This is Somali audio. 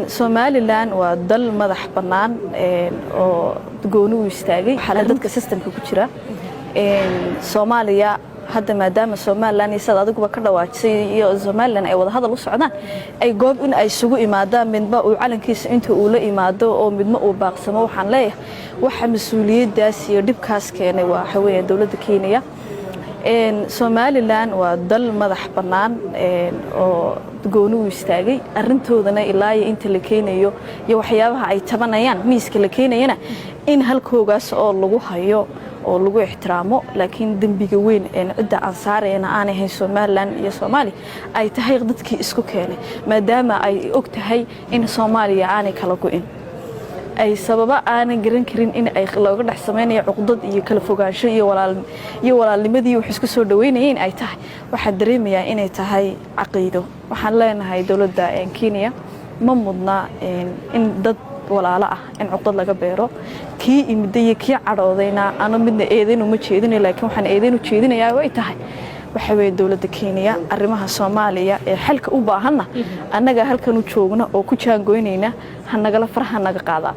Somaliland waa dal madax bannaan oo gooni u istaagay xaaladda dadka systemka ku jira. Soomaaliya hadda maadaama Somaliland iyo sad adiguba ka dhawaajisay iyo Somaliland ay wada hadal u socdaan ay goob in ay isugu imaadaan midba uu calankiisa inta uu la imaado oo midma uu baaqsamo waxaan leeyahay waxa mas'uuliyadaas iyo dhibkaas keenay waa xaweenka dawladda Kenya. Somaliland waa dal madax bannaan oo gooni u istaagay arintoodana ilaa inta la keenayo iyo waxyaabaha ay tabanayaan miiska la keenayna in halkoogaas oo lagu hayo oo lagu ixtiraamo laakiin dambiga weyn ee cidda aan saarayna aan ahayn Somaliland iyo Soomaali ay tahay dadkii isku keenay maadaama ay og tahay in Soomaaliya aanay kala go'in ay sababa aan garan karin in ay looga dhax sameeyo cuqdad iyo kala fogaansho iyo walaalnimadii wax isku soo dhaweynayeen ay tahay waxa dareemayaa inay tahay caqiido waxaan leenahay dawladda Kenya ma mudna in dad walaalo ah in cuqdad laga beero kii imidey kii cadhoodayna ana midna eedeenu ma jeedinay laakiin waxaan eedeenu jeedinayaa way tahay waxa weey dawladda Kenya arrimaha Soomaaliya ee xalka u baahanna annaga halkan u joogna oo ku jaangoynayna hanagala farxan naga qaada.